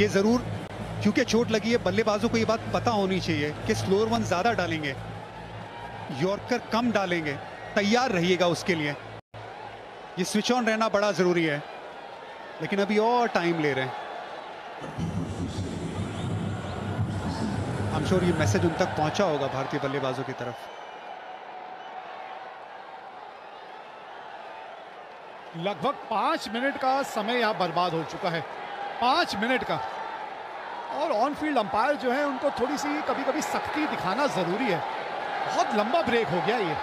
ये ज़रूर, क्योंकि चोट लगी है, बल्लेबाजों को ये बात पता होनी चाहिए कि स्लोअर वन ज़्यादा डालेंगे, यॉर्कर कम डालेंगे, तैयार रहिएगा उसके लिए। ये स्विच ऑन रहना बड़ा ज़रूरी है, लेकिन अभी और टाइम ले रहे हैं। आई एम श्योर ये मैसेज उन तक पहुंचा होगा भारतीय बल्लेबाजों की तरफ। लगभग 5 मिनट का समय यहाँ बर्बाद हो चुका है, 5 मिनट का। और ऑन फील्ड अंपायर जो है उनको थोड़ी सी कभी कभी सख्ती दिखाना जरूरी है। बहुत लंबा ब्रेक हो गया ये।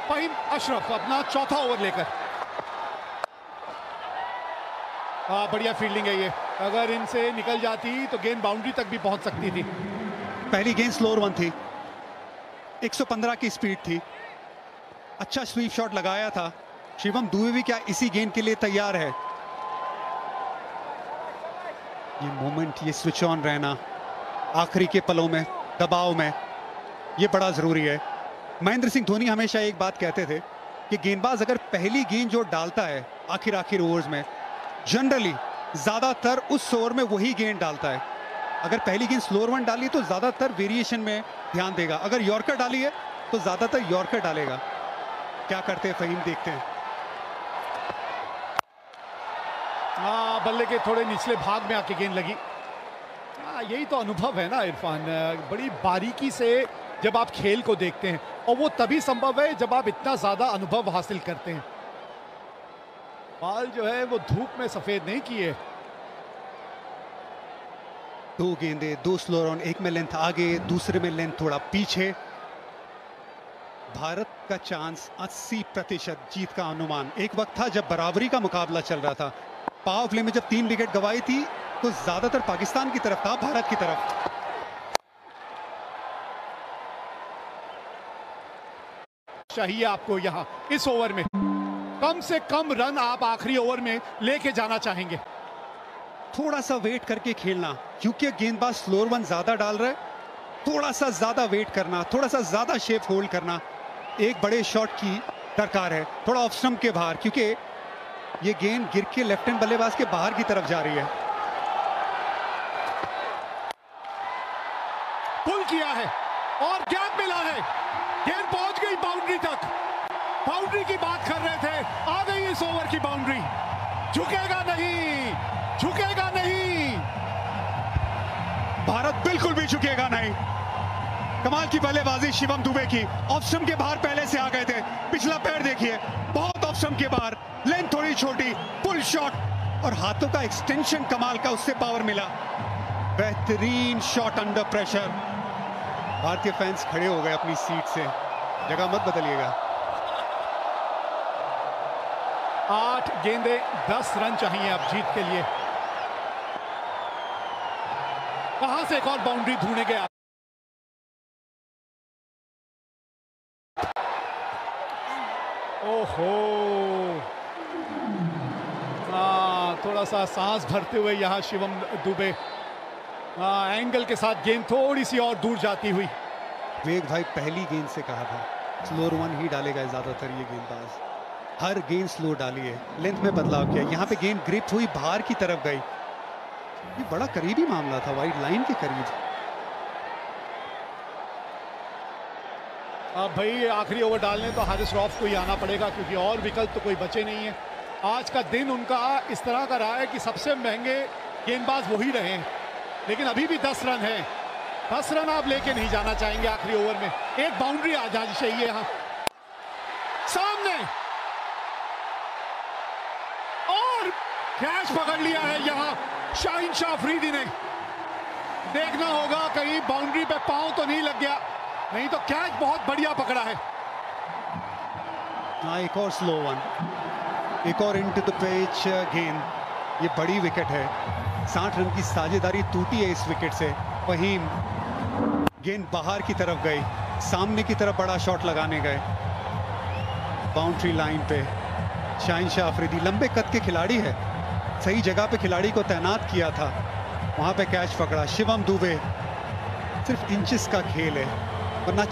फहीम अशरफ अपना चौथा ओवर लेकर, बढ़िया फील्डिंग है ये। अगर इनसे निकल जाती तो गेंद बाउंड्री तक भी पहुंच सकती थी। पहली गेंद स्लोअर वन थी, 115 की स्पीड थी, अच्छा स्वीप शॉट लगाया था। शिवम दुबे भी क्या इसी गेंद के लिए तैयार है? ये मोमेंट, ये स्विच ऑन रहना आखिरी के पलों में, दबाव में, ये बड़ा जरूरी है। महेंद्र सिंह धोनी हमेशा एक बात कहते थे कि गेंदबाज अगर पहली गेंद जो डालता है आखिर ओवर्स में, जनरली ज्यादातर उस ओवर में वही गेंद डालता है। अगर पहली गेंद स्लोअर वन डाली तो ज्यादातर वेरिएशन में ध्यान देगा, अगर यॉर्कर डाली है तो ज्यादातर यॉर्कर डालेगा। क्या करते हैं फहीम, देखते हैं। बल्ले के थोड़े निचले भाग में आके गेंद लगी। यही तो अनुभव है ना इरफान, बड़ी बारीकी से जब आप खेल को देखते हैं, और वो तभी संभव है जब आप इतना ज्यादा अनुभव हासिल करते हैं। बाल जो है वो धूप में सफेद नहीं किए। 2 गेंदे, 2 स्लोअर ऑन, एक में लेंथ आगे, दूसरे में लेंथ थोड़ा पीछे। भारत का चांस 80% जीत का अनुमान। एक वक्त था जब बराबरी का मुकाबला चल रहा था, पावर प्ले में जब 3 विकेट गंवाई थी तो ज्यादातर पाकिस्तान की तरफ था, भारत की तरफ। चाहिए आपको यहां इस ओवर में कम से कम रन आप आखिरी ओवर में लेके जाना चाहेंगे। थोड़ा सा वेट करके खेलना, क्योंकि गेंदबाज स्लोअर वन ज्यादा डाल रहा है, थोड़ा सा ज्यादा वेट करना, थोड़ा सा ज्यादा शेप होल्ड करना। एक बड़े शॉट की दरकार है, थोड़ा ऑफ स्टंप के बाहर, क्योंकि ये गेंद गिर के लेफ्ट हैंड बल्लेबाज के बाहर की तरफ जा रही है। पुल किया है और गैप मिला है, गेंद पहुंच गई बाउंड्री तक। बाउंड्री की बात कर रहे थे, आ गई इस ओवर की बाउंड्री। झुकेगा नहीं, झुकेगा नहीं, भारत बिल्कुल भी झुकेगा नहीं। कमाल की बल्लेबाजी शिवम दुबे की, ऑफ स्टंप के बाहर पहले से आ गए थे। पिछला पैर देखिए, बहुत ऑफ स्टंप के बाहर, लेंथ थोड़ी छोटी, पुल शॉट, और हाथों का एक्सटेंशन कमाल का, उससे पावर मिला। बेहतरीन शॉट अंडर प्रेशर। भारतीय फैंस खड़े हो गए अपनी सीट से, जगह मत बदलिएगा। 8 गेंदे 10 रन चाहिए अब जीत के लिए। कहां से एक और बाउंड्री ढूंढने गया। ओहो, थोड़ा सा सांस भरते हुए यहां शिवम दुबे, एंगल के साथ गेंद थोड़ी सी और दूर जाती हुई। वेग भाई पहली गेंद से कहा था स्लोअर वन ही डालेगा ज्यादातर ये गेंदबाज, हर गेंद स्लो डाली है, लेंथ में बदलाव किया। यहाँ पे गेंद ग्रिप हुई, बाहर की तरफ गई। ये बड़ा करीबी मामला था, वाइड लाइन के करीब। अब भाई आखिरी ओवर डालने तो हारिस रऊफ को ही आना पड़ेगा, क्योंकि और विकल्प तो कोई बचे नहीं है। आज का दिन उनका इस तरह का रहा है कि सबसे महंगे गेंदबाज वही रहे हैं, लेकिन अभी भी 10 रन है। 10 रन आप लेके नहीं जाना चाहेंगे आखिरी ओवर में। एक बाउंड्री आ जानी चाहिए यहां सामने, और कैच पकड़ लिया है यहां शाहीन शाह अफरीदी ने। देखना होगा कहीं बाउंड्री पे पांव तो नहीं लग गया, नहीं तो कैच बहुत बढ़िया पकड़ा है। हाँ, एक और स्लो वन, एक और इनटू द पिच गेंद। ये बड़ी विकेट है, 60 रन की साझेदारी टूटी है इस विकेट से। फहीम, गेंद बाहर की तरफ गई, सामने की तरफ बड़ा शॉट लगाने गए, बाउंड्री लाइन पे। शाहीन शाह अफरीदी लंबे कद के खिलाड़ी है, सही जगह पे खिलाड़ी को तैनात किया था, वहां पे कैच पकड़ा। शिवम दुबे, सिर्फ इंचेस का खेल है, वरना